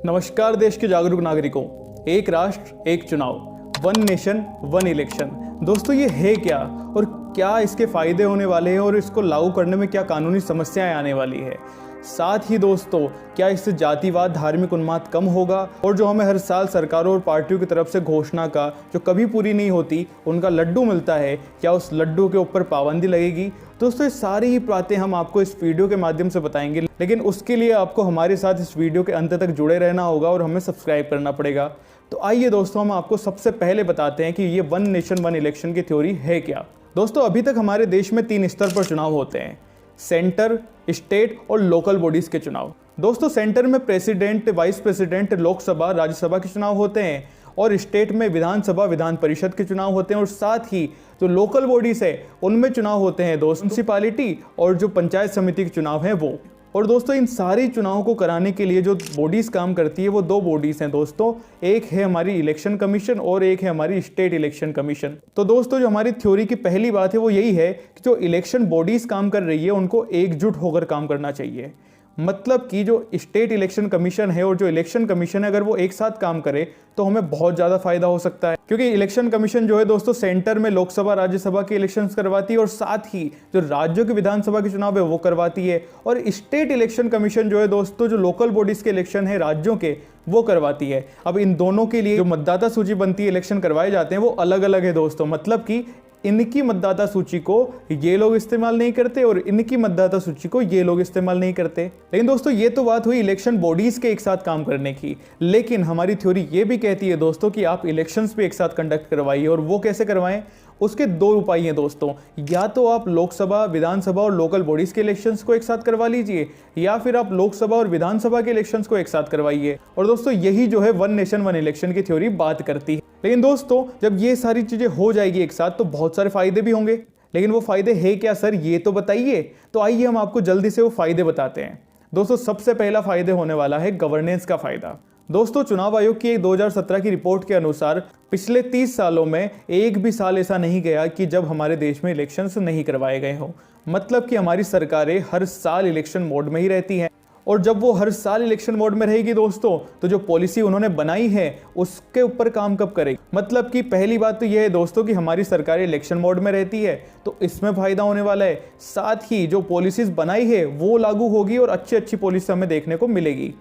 नमस्कार देश के जागरूक नागरिकों, एक राष्ट्र एक चुनाव, वन नेशन वन इलेक्शन। दोस्तों ये है क्या और क्या इसके फायदे होने वाले हैं और इसको लागू करने में क्या कानूनी समस्याएं आने वाली है। साथ ही दोस्तों क्या इससे जातिवाद धार्मिक उन्माद कम होगा और जो हमें हर साल सरकारों और पार्टियों की तरफ से घोषणा का जो कभी पूरी नहीं होती उनका लड्डू मिलता है, क्या उस लड्डू के ऊपर पाबंदी लगेगी। दोस्तों ये सारी ही बातें हम आपको इस वीडियो के माध्यम से बताएंगे, लेकिन उसके लिए आपको हमारे साथ इस वीडियो के अंत तक जुड़े रहना होगा और हमें सब्सक्राइब करना पड़ेगा। तो आइए दोस्तों हम आपको सबसे पहले बताते हैं कि ये वन नेशन वन इलेक्शन की थ्योरी है क्या। दोस्तों अभी तक हमारे देश में 3 स्तर पर चुनाव होते हैं, सेंटर, स्टेट और लोकल बॉडीज के चुनाव। दोस्तों सेंटर में president, vice president, Lok Sabha, Rajya Sabha के चुनाव होते हैं और स्टेट में विधानसभा, विधान परिषद के चुनाव होते हैं और साथ ही जो लोकल बॉडीज है उनमें चुनाव होते हैं दोस्तों म्युनिसिपैलिटी और जो पंचायत समिति के चुनाव हैं वो। और दोस्तों इन सारी चुनावों को कराने के लिए जो बॉडीज काम करती है वो 2 बॉडीज हैं दोस्तों, एक है हमारी इलेक्शन कमीशन और एक है हमारी स्टेट इलेक्शन कमीशन। तो दोस्तों जो हमारी थ्योरी की पहली बात है वो यही है कि जो इलेक्शन बॉडीज काम कर रही है उनको एकजुट होकर काम करना चाहिए। मतलब कि जो स्टेट इलेक्शन कमीशन है और जो इलेक्शन कमीशन है अगर वो एक साथ काम करे तो हमें बहुत ज़्यादा फायदा हो सकता है, क्योंकि इलेक्शन कमीशन जो है दोस्तों सेंटर में लोकसभा राज्यसभा के इलेक्शंस करवाती है और साथ ही जो राज्यों की विधानसभा के चुनाव है वो करवाती है, और स्टेट इलेक्शन कमीशन जो है दोस्तों जो लोकल बॉडीज के इलेक्शन है राज्यों के वो करवाती है। अब इन दोनों के लिए जो मतदाता सूची बनती है, इलेक्शन करवाए जाते हैं वो अलग अलग है दोस्तों। मतलब कि इनकी मतदाता सूची को ये लोग इस्तेमाल नहीं करते और इनकी मतदाता सूची को ये लोग इस्तेमाल नहीं करते। लेकिन दोस्तों ये तो बात हुई इलेक्शन बॉडीज के एक साथ काम करने की, लेकिन हमारी थ्योरी ये भी कहती है दोस्तों कि आप इलेक्शंस भी एक साथ कंडक्ट करवाइए। और वो कैसे करवाएं, उसके 2 उपाय हैं दोस्तों। या तो आप लोकसभा, विधानसभा और लोकल बॉडीज के इलेक्शंस को एक साथ करवा लीजिए, या फिर आप लोकसभा और विधानसभा के इलेक्शंस को एक साथ करवाइए। और दोस्तों यही जो है वन नेशन वन इलेक्शन की थ्योरी बात करती है। लेकिन दोस्तों जब ये सारी चीजें हो जाएगी एक साथ तो बहुत सारे फायदे भी होंगे, लेकिन वो फायदे है क्या सर ये तो बताइए। तो आइए हम आपको जल्दी से वो फायदे बताते हैं। दोस्तों सबसे पहला फायदे होने वाला है गवर्नेंस का फायदा। दोस्तों चुनाव आयोग की एक 2017 की रिपोर्ट के अनुसार पिछले 30 सालों में एक भी साल ऐसा नहीं गया कि जब हमारे देश में इलेक्शंस नहीं करवाए गए हों। मतलब कि हमारी सरकारें हर साल इलेक्शन मोड में ही रहती हैं, और जब वो हर साल इलेक्शन मोड में रहेगी दोस्तों तो जो पॉलिसी उन्होंने बनाई है उसके ऊपर काम कब करेगी। मतलब कि पहली बात तो यह है दोस्तों कि हमारी सरकारें इलेक्शन मोड में रहती है तो इसमें फायदा होने वाला है। साथ ही जो पॉलिसीज बनाई है वो लागू होगी और अच्छी अच्छी पॉलिसी हमें देखने को मिलेगी।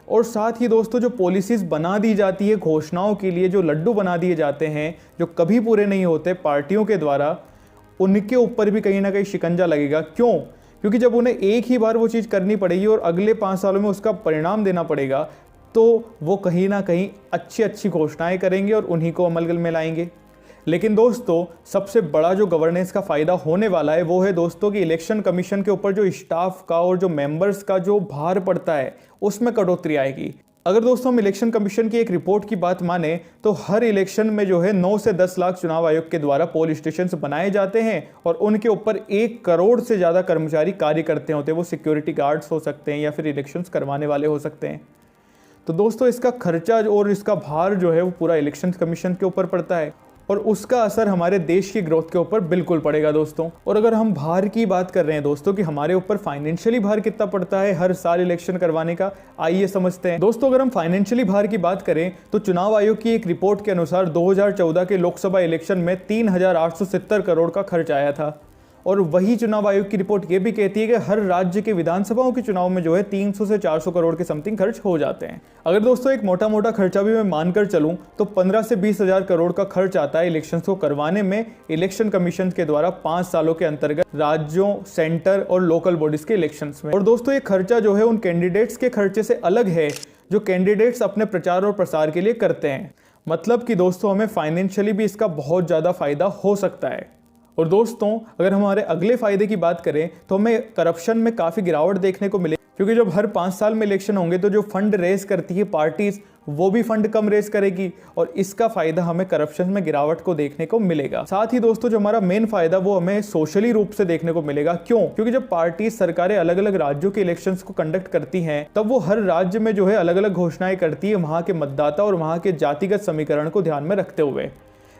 और साथ ही दोस्तों जो पॉलिसीज बना दी जाती है घोषणाओं के लिए, जो लड्डू बना दिए जाते हैं जो कभी पूरे नहीं होते पार्टियों के द्वारा, उनके ऊपर भी कहीं ना कहीं शिकंजा लगेगा। क्यों? क्योंकि जब उन्हें एक ही बार वो चीज़ करनी पड़ेगी और अगले 5 सालों में उसका परिणाम देना पड़ेगा तो वो कहीं ना कहीं अच्छी अच्छी घोषणाएं करेंगे और उन्हीं को अमल में लाएंगे। लेकिन दोस्तों सबसे बड़ा जो गवर्नेंस का फायदा होने वाला है वो है दोस्तों कि इलेक्शन कमीशन के ऊपर जो स्टाफ का और जो मेंबर्स का जो भार पड़ता है उसमें कटौती आएगी। अगर दोस्तों हम इलेक्शन कमीशन की एक रिपोर्ट की बात माने तो हर इलेक्शन में जो है 9 से 10 लाख चुनाव आयोग के द्वारा पोल स्टेशन बनाए जाते हैं और उनके ऊपर 1 करोड़ से ज़्यादा कर्मचारी कार्य करते होते हैं। वो सिक्योरिटी गार्ड्स हो सकते हैं या फिर इलेक्शंस करवाने वाले हो सकते हैं। तो दोस्तों इसका खर्चा और इसका भार जो है वो पूरा इलेक्शन कमीशन के ऊपर पड़ता है और उसका असर हमारे देश की ग्रोथ के ऊपर बिल्कुल पड़ेगा दोस्तों। और अगर हम भार की बात कर रहे हैं दोस्तों कि हमारे ऊपर फाइनेंशियली भार कितना पड़ता है हर साल इलेक्शन करवाने का, आइए समझते हैं। दोस्तों अगर हम फाइनेंशियली भार की बात करें तो चुनाव आयोग की एक रिपोर्ट के अनुसार 2014 के लोकसभा इलेक्शन में 3,870 करोड़ का खर्च आया था। और वही चुनाव आयोग की रिपोर्ट ये भी कहती है कि हर राज्य के विधानसभाओं के चुनाव में जो है 300 से 400 करोड़ के समथिंग खर्च हो जाते हैं। अगर दोस्तों एक मोटा मोटा खर्चा भी मैं मानकर चलूं तो 15 से 20 हजार करोड़ का खर्च आता है इलेक्शंस को करवाने में इलेक्शन कमीशन के द्वारा 5 सालों के अंतर्गत राज्यों, सेंटर और लोकल बॉडीज के इलेक्शंस में। और दोस्तों ये खर्चा जो है उन कैंडिडेट्स के खर्चे से अलग है जो कैंडिडेट्स अपने प्रचार और प्रसार के लिए करते हैं। मतलब कि दोस्तों हमें फाइनेंशियली भी इसका बहुत ज़्यादा फायदा हो सकता है। और दोस्तों अगर हमारे अगले फायदे की बात करें तो हमें करप्शन में काफ़ी गिरावट देखने को मिले, क्योंकि जब हर 5 साल में इलेक्शन होंगे तो जो फंड रेज करती है पार्टीज वो भी फंड कम रेज करेगी और इसका फायदा हमें करप्शन में गिरावट को देखने को मिलेगा। साथ ही दोस्तों जो हमारा मेन फायदा वो हमें सोशली रूप से देखने को मिलेगा। क्यों? क्योंकि जब पार्टी सरकारें अलग अलग राज्यों के इलेक्शंस को कंडक्ट करती हैं तब वो हर राज्य में जो है अलग अलग घोषणाएं करती है वहां के मतदाता और वहां के जातिगत समीकरण को ध्यान में रखते हुए।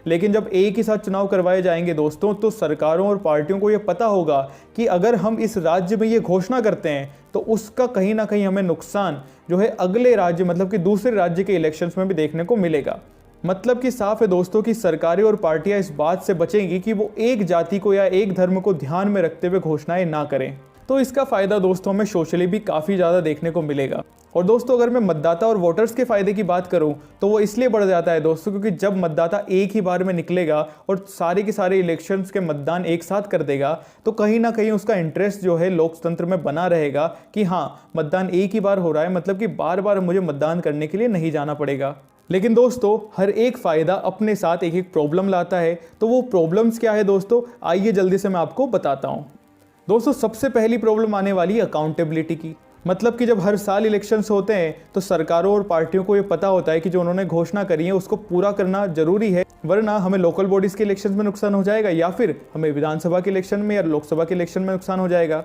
लेकिन जब एक ही साथ चुनाव करवाए जाएंगे दोस्तों, तो सरकारों और पार्टियों को ये पता होगा कि अगर हम इस राज्य में ये घोषणा करते हैं तो उसका कहीं ना कहीं हमें नुकसान जो है अगले राज्य मतलब कि दूसरे राज्य के इलेक्शंस में भी देखने को मिलेगा। मतलब कि साफ है दोस्तों कि सरकारें और पार्टियां इस बात से बचेंगी कि वो एक जाति को या एक धर्म को ध्यान में रखते हुए घोषणाएं ना करें। तो इसका फायदा दोस्तों हमें सोशली भी काफ़ी ज़्यादा देखने को मिलेगा। और दोस्तों अगर मैं मतदाता और वोटर्स के फायदे की बात करूं तो वो इसलिए बढ़ जाता है दोस्तों क्योंकि जब मतदाता एक ही बार में निकलेगा और सारे के सारे इलेक्शंस के मतदान एक साथ कर देगा तो कहीं ना कहीं उसका इंटरेस्ट जो है लोकतंत्र में बना रहेगा कि हाँ, मतदान एक ही बार हो रहा है, मतलब कि बार बार मुझे मतदान करने के लिए नहीं जाना पड़ेगा। लेकिन दोस्तों हर एक फ़ायदा अपने साथ एक एक प्रॉब्लम लाता है। तो वो प्रॉब्लम्स क्या है दोस्तों, आइए जल्दी से मैं आपको बताता हूँ। दोस्तों सबसे पहली प्रॉब्लम आने वाली है अकाउंटेबिलिटी की। मतलब कि जब हर साल इलेक्शंस होते हैं तो सरकारों और पार्टियों को ये पता होता है कि जो उन्होंने घोषणा करी है उसको पूरा करना जरूरी है, वरना हमें लोकल बॉडीज़ के इलेक्शंस में नुकसान हो जाएगा या फिर हमें विधानसभा के इलेक्शन में या लोकसभा के इलेक्शन में नुकसान हो जाएगा।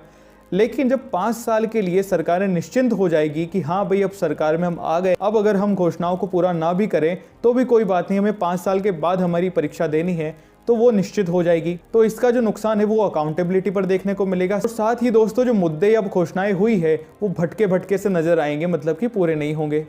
लेकिन जब 5 साल के लिए सरकारें निश्चिंत हो जाएगी कि हाँ भाई अब सरकार में हम आ गए, अब अगर हम घोषणाओं को पूरा ना भी करें तो भी कोई बात नहीं, हमें 5 साल के बाद हमारी परीक्षा देनी है, तो वो निश्चित हो जाएगी। तो इसका जो नुकसान है वो अकाउंटेबिलिटी पर देखने को मिलेगा। और साथ ही दोस्तों जो मुद्दे या घोषणाएं हुई है वो भटके भटके से नजर आएंगे, मतलब कि पूरे नहीं होंगे।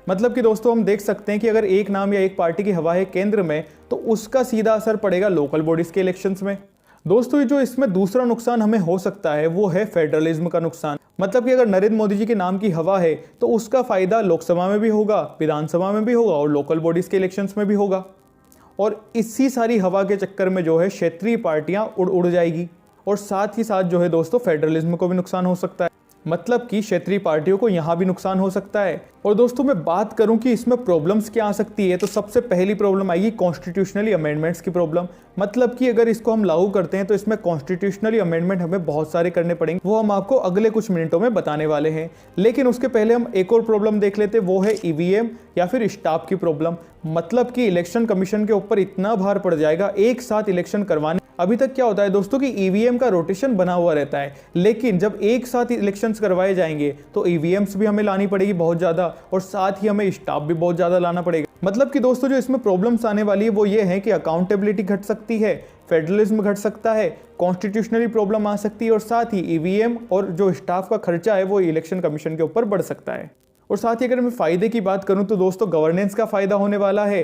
मतलब कि दोस्तों हम देख सकते हैं कि अगर एक नाम या एक पार्टी की हवा है केंद्र में तो उसका सीधा असर पड़ेगा लोकल बॉडीज के इलेक्शंस में। दोस्तों जो इसमें दूसरा नुकसान हमें हो सकता है वो है फेडरलिज्म का नुकसान। मतलब कि अगर नरेंद्र मोदी जी के नाम की हवा है तो उसका फायदा लोकसभा में भी होगा, विधानसभा में भी होगा और लोकल बॉडीज के इलेक्शंस में भी होगा। और इसी सारी हवा के चक्कर में जो है क्षेत्रीय पार्टियां उड़ जाएगी और साथ ही साथ जो है दोस्तों फेडरलिज्म को भी नुकसान हो सकता है। मतलब कि क्षेत्रीय पार्टियों को यहाँ भी नुकसान हो सकता है। और दोस्तों मैं बात करूं कि इसमें प्रॉब्लम्स क्या आ सकती है, तो सबसे पहली प्रॉब्लम आएगी कॉन्स्टिट्यूशनली अमेंडमेंट्स की प्रॉब्लम। मतलब कि अगर इसको हम लागू करते हैं तो इसमें कॉन्स्टिट्यूशनली अमेंडमेंट हमें बहुत सारे करने पड़ेंगे, वो हम आपको अगले कुछ मिनटों में बताने वाले हैं। लेकिन उसके पहले हम एक और प्रॉब्लम देख लेते हैं, वो है ईवीएम या फिर स्टाफ की प्रॉब्लम। मतलब कि इलेक्शन कमीशन के ऊपर इतना भार पड़ जाएगा एक साथ इलेक्शन करवाने। अभी तक क्या होता है दोस्तों कि ईवीएम का रोटेशन बना हुआ रहता है, लेकिन जब एक साथ इलेक्शंस करवाए जाएंगे तो ईवीएम्स भी हमें लानी पड़ेगी बहुत ज़्यादा और साथ ही हमें स्टाफ भी बहुत ज़्यादा लाना पड़ेगा। मतलब कि दोस्तों जो इसमें प्रॉब्लम्स आने वाली है वो ये है कि अकाउंटेबिलिटी घट सकती है, फेडरलिज्म घट सकता है, कॉन्स्टिट्यूशनली प्रॉब्लम आ सकती है और साथ ही ईवीएम और जो स्टाफ का खर्चा है वो इलेक्शन कमीशन के ऊपर बढ़ सकता है। और साथ ही अगर मैं फ़ायदे की बात करूं तो दोस्तों गवर्नेंस का फ़ायदा होने वाला है,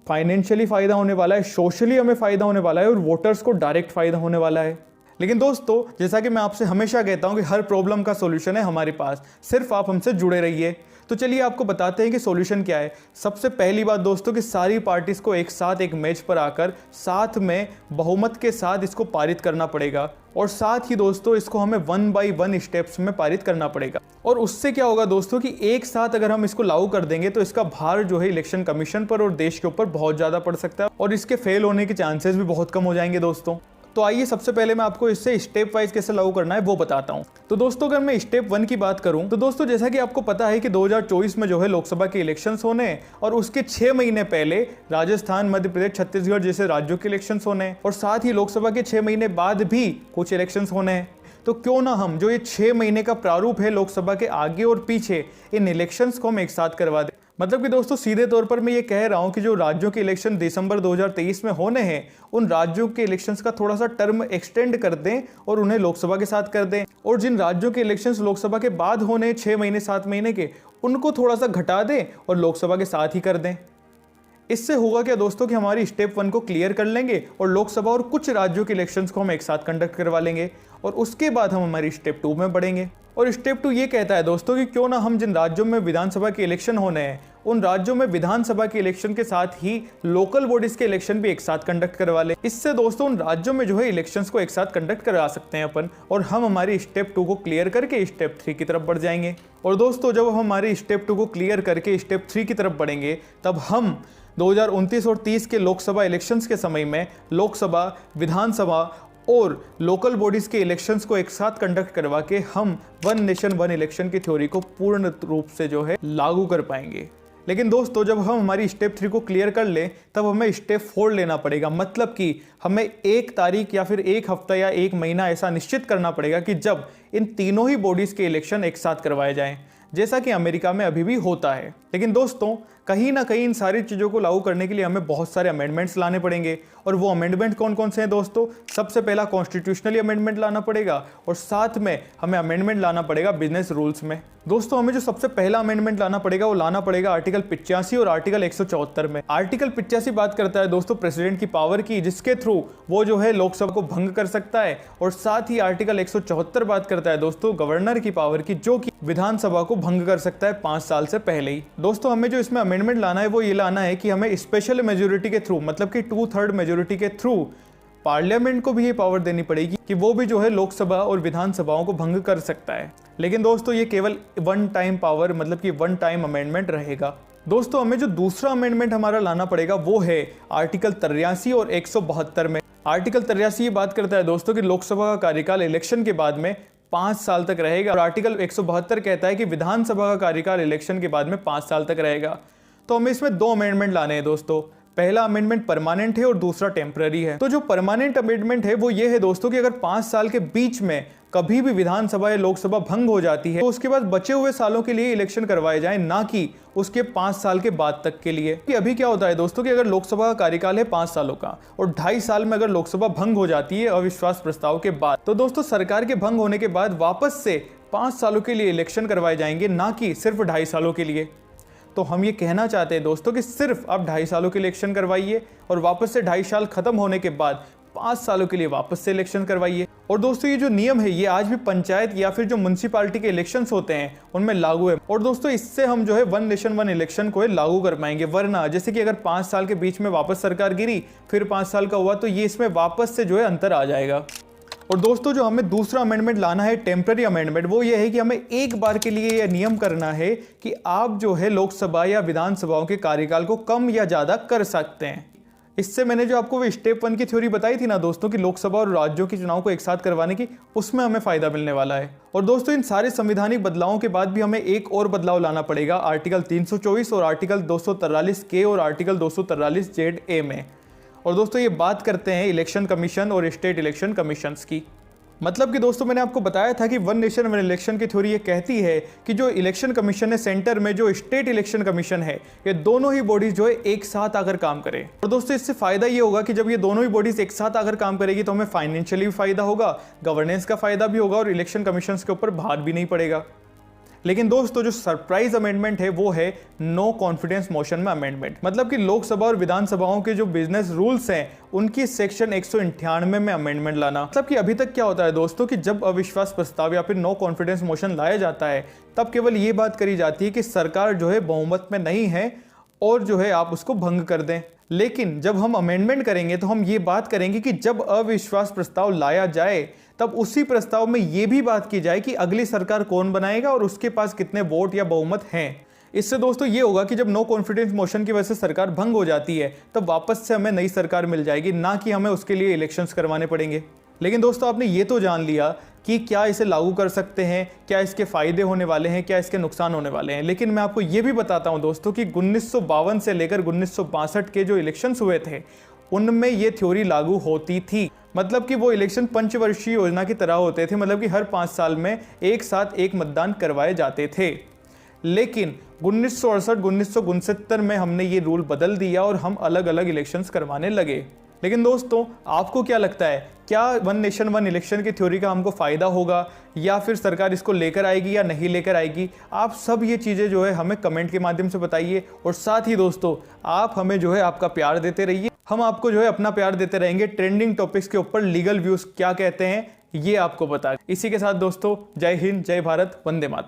फाइनेंशियली फ़ायदा होने वाला है, सोशली हमें फ़ायदा होने वाला है और वोटर्स को डायरेक्ट फ़ायदा होने वाला है। लेकिन दोस्तों जैसा कि मैं आपसे हमेशा कहता हूं कि हर प्रॉब्लम का सॉल्यूशन है हमारे पास, सिर्फ आप हमसे जुड़े रहिए। तो चलिए आपको बताते हैं कि सॉल्यूशन क्या है। सबसे पहली बात दोस्तों कि सारी पार्टीज को एक साथ एक मेज पर आकर साथ में बहुमत के साथ इसको पारित करना पड़ेगा और साथ ही दोस्तों इसको हमें 1 बाय 1 स्टेप्स में पारित करना पड़ेगा। और उससे क्या होगा दोस्तों कि एक साथ अगर हम इसको लागू कर देंगे तो इसका भार जो है इलेक्शन कमीशन पर और देश के ऊपर बहुत ज़्यादा पड़ सकता है और इसके फेल होने के चांसेस भी बहुत कम हो जाएंगे दोस्तों। तो आइए सबसे पहले मैं आपको इससे स्टेप वाइज कैसे लागू करना है वो बताता हूं। तो दोस्तों अगर मैं स्टेप 1 की बात करूं तो दोस्तों जैसा कि आपको पता है कि 2024 में जो है लोकसभा के इलेक्शंस होने हैं और उसके 6 महीने पहले राजस्थान, मध्य प्रदेश, छत्तीसगढ़ जैसे राज्यों के इलेक्शंस होने हैं और साथ ही लोकसभा के 6 महीने बाद भी कुछ इलेक्शंस होने हैं। तो क्यों ना हम जो ये 6 महीने का प्रारूप है लोकसभा के आगे और पीछे इन इलेक्शंस को हम एक साथ करवा दें। मतलब कि दोस्तों सीधे तौर पर मैं ये कह रहा हूं कि जो राज्यों के इलेक्शन दिसंबर 2023 में होने हैं उन राज्यों के इलेक्शंस का थोड़ा सा टर्म एक्सटेंड कर दें और उन्हें लोकसभा के साथ कर दें और जिन राज्यों के इलेक्शंस लोकसभा के बाद होने 6 महीने 7 महीने के उनको थोड़ा सा घटा दें और लोकसभा के साथ ही कर दें। इससे होगा क्या दोस्तों कि हमारी स्टेप 1 को क्लियर कर लेंगे और लोकसभा और कुछ राज्यों के इलेक्शंस को हम एक साथ कंडक्ट करवा लेंगे और उसके बाद हम हमारी स्टेप 2 में बढ़ेंगे। और स्टेप 2 ये कहता है दोस्तों कि क्यों ना हम जिन राज्यों में विधानसभा के इलेक्शन होने हैं उन राज्यों में विधानसभा के इलेक्शन के साथ ही लोकल बॉडीज के इलेक्शन भी एक साथ कंडक्ट करवा लें। इससे दोस्तों उन राज्यों में जो है इलेक्शंस को एक साथ कंडक्ट करा सकते हैं अपन और हम हमारी स्टेप 2 को क्लियर करके स्टेप 3 की तरफ बढ़ जाएंगे। और दोस्तों जब हम हमारी स्टेप 2 को क्लियर करके स्टेप 3 की तरफ बढ़ेंगे तब हम 2029 और 30 के लोकसभा इलेक्शंस के समय में लोकसभा, विधानसभा और लोकल बॉडीज के इलेक्शंस को एक साथ कंडक्ट करवा के हम 1 नेशन 1 इलेक्शन की थ्योरी को पूर्ण रूप से जो है लागू कर पाएंगे। लेकिन दोस्तों जब हम हमारी स्टेप 3 को क्लियर कर लें तब हमें स्टेप 4 लेना पड़ेगा। मतलब कि हमें 1 तारीख या फिर 1 हफ्ता या 1 महीना ऐसा निश्चित करना पड़ेगा कि जब इन तीनों ही बॉडीज के इलेक्शन एक साथ करवाए जाएं। जैसा कि अमेरिका में अभी भी होता है। लेकिन दोस्तों कहीं ना कहीं इन सारी चीज़ों को लागू करने के लिए हमें बहुत सारे अमेंडमेंट्स लाने पड़ेंगे। और वो अमेंडमेंट कौन कौन से हैं दोस्तों? सबसे पहला कॉन्स्टिट्यूशनली अमेंडमेंट लाना पड़ेगा और साथ में हमें अमेंडमेंट लाना पड़ेगा बिजनेस रूल्स में। दोस्तों हमें जो सबसे पहला अमेंडमेंट लाना पड़ेगा वो लाना पड़ेगा आर्टिकल 85 और आर्टिकल 174 में। आर्टिकल 85 बात करता है दोस्तों प्रेसिडेंट की पावर की, जिसके थ्रू वो जो है लोकसभा को भंग कर सकता है। और साथ ही आर्टिकल 174 बात करता है दोस्तों गवर्नर की पावर की, जो कि विधानसभा को भंग कर सकता है 5 साल से पहले ही। दोस्तों हमें जो इसमें अमेंडमेंट लाना है वो ये लाना है कि हमें स्पेशल मेजोरिटी के थ्रू, मतलब कि 2/3 मेजोरिटी के थ्रू पार्लियामेंट को भी ये पावर देनी पड़ेगी कि वो भी जो है लोकसभा और विधानसभाओं को भंग कर सकता है। लेकिन दोस्तों ये केवल वन टाइम पावर, मतलब कि वन टाइम अमेंडमेंट रहेगा। दोस्तों हमें जो दूसरा अमेंडमेंट हमारा लाना पड़ेगा वो है आर्टिकल 83 और 172 में। आर्टिकल 83 ये बात करता है दोस्तों कि लोकसभा का कार्यकाल इलेक्शन के बाद में 5 साल तक रहेगा और आर्टिकल 172 कहता है कि विधानसभा का कार्यकाल इलेक्शन के बाद में 5 साल तक रहेगा। तो हमें इसमें 2 अमेंडमेंट लाने हैं दोस्तों। पहला अमेंडमेंट परमानेंट है और दूसरा टेम्पररी है। तो जो परमानेंट अमेंडमेंट है वो ये है दोस्तों कि अगर 5 साल के बीच में कभी भी विधानसभा या लोकसभा भंग हो जाती है तो उसके बाद बचे हुए सालों के लिए इलेक्शन करवाए जाएं, ना कि उसके 5 साल के बाद तक के लिए। कि अभी क्या होता है दोस्तों कि अगर लोकसभा का कार्यकाल है 5 सालों का और 2.5 साल में अगर लोकसभा भंग हो जाती है अविश्वास प्रस्ताव के बाद, तो दोस्तों सरकार के भंग होने के बाद वापस से 5 सालों के लिए इलेक्शन करवाए जाएंगे, ना कि सिर्फ 2.5 सालों के लिए। तो हम ये कहना चाहते हैं दोस्तों कि सिर्फ आप 2.5 सालों के लिए इलेक्शन करवाइए और वापस से 2.5 साल खत्म होने के बाद 5 सालों के लिए वापस से इलेक्शन करवाइए। और दोस्तों ये जो नियम है ये आज भी पंचायत या फिर जो म्युनिसिपैलिटी के इलेक्शंस होते हैं उनमें लागू है। और दोस्तों इससे हम जो है वन नेशन वन इलेक्शन को लागू कर पाएंगे। वरना जैसे कि अगर 5 साल के बीच में वापस सरकार गिरी फिर 5 साल का हुआ तो ये इसमें वापस से जो है अंतर आ जाएगा। और दोस्तों जो हमें दूसरा अमेंडमेंट लाना है टेम्पररी अमेंडमेंट, वो ये है कि हमें एक बार के लिए यह नियम करना है कि आप जो है लोकसभा या विधानसभाओं के कार्यकाल को कम या ज़्यादा कर सकते हैं। इससे मैंने जो आपको वो स्टेप 1 की थ्योरी बताई थी ना दोस्तों कि लोकसभा और राज्यों के चुनाव को एक साथ करवाने की, उसमें हमें फायदा मिलने वाला है। और दोस्तों इन सारे संवैधानिक बदलावों के बाद भी हमें एक और बदलाव लाना पड़ेगा आर्टिकल 324 और आर्टिकल 243 और आर्टिकल 243 में। और दोस्तों ये बात करते हैं इलेक्शन कमीशन और स्टेट इलेक्शन कमीशंस की। मतलब कि दोस्तों मैंने आपको बताया था कि वन नेशन वन इलेक्शन की थ्योरी ये कहती है कि जो इलेक्शन कमीशन है सेंटर में, जो स्टेट इलेक्शन कमीशन है, ये दोनों ही बॉडीज जो है एक साथ आकर काम करें। और दोस्तों इससे फायदा ये होगा कि जब ये दोनों ही बॉडीज एक साथ आकर काम करेगी तो हमें फाइनेंशियली भी फायदा होगा, गवर्नेंस का फायदा भी होगा और इलेक्शन कमीशन के ऊपर भार भी नहीं पड़ेगा। लेकिन दोस्तों जो सरप्राइज अमेंडमेंट है वो है नो कॉन्फिडेंस मोशन में अमेंडमेंट। मतलब कि लोकसभा और विधानसभाओं के जो बिजनेस रूल्स हैं उनकी सेक्शन 198 में अमेंडमेंट लाना। मतलब कि अभी तक क्या होता है दोस्तों कि जब अविश्वास प्रस्ताव या फिर नो कॉन्फिडेंस मोशन लाया जाता है तब केवल ये बात करी जाती है कि सरकार जो है बहुमत में नहीं है और जो है आप उसको भंग कर दें। लेकिन जब हम अमेंडमेंट करेंगे तो हम ये बात करेंगे कि जब अविश्वास प्रस्ताव लाया जाए तब उसी प्रस्ताव में ये भी बात की जाए कि अगली सरकार कौन बनाएगा और उसके पास कितने वोट या बहुमत हैं। इससे दोस्तों ये होगा कि जब नो कॉन्फिडेंस मोशन की वजह से सरकार भंग हो जाती है तब वापस से हमें नई सरकार मिल जाएगी, ना कि हमें उसके लिए इलेक्शंस करवाने पड़ेंगे। लेकिन दोस्तों आपने ये तो जान लिया कि क्या इसे लागू कर सकते हैं, क्या इसके फायदे होने वाले हैं, क्या इसके नुकसान होने वाले हैं। लेकिन मैं आपको ये भी बताता हूं दोस्तों कि 1952 से लेकर 1962 के जो इलेक्शंस हुए थे उनमें ये थ्योरी लागू होती थी। मतलब कि वो इलेक्शन पंचवर्षीय योजना की तरह होते थे, मतलब कि हर 5 साल में एक साथ एक मतदान करवाए जाते थे। लेकिन 1968-1969 में हमने ये रूल बदल दिया और हम अलग अलग इलेक्शंस करवाने लगे। लेकिन दोस्तों आपको क्या लगता है, क्या वन नेशन वन इलेक्शन की थ्योरी का हमको फ़ायदा होगा या फिर सरकार इसको लेकर आएगी या नहीं लेकर आएगी? आप सब ये चीज़ें जो है हमें कमेंट के माध्यम से बताइए। और साथ ही दोस्तों आप हमें जो है आपका प्यार देते रहिए, हम आपको जो है अपना प्यार देते रहेंगे। ट्रेंडिंग टॉपिक्स के ऊपर लीगल व्यूज़ क्या कहते हैं ये आपको बता। इसी के साथ दोस्तों जय हिंद, जय भारत, वंदे मातरम।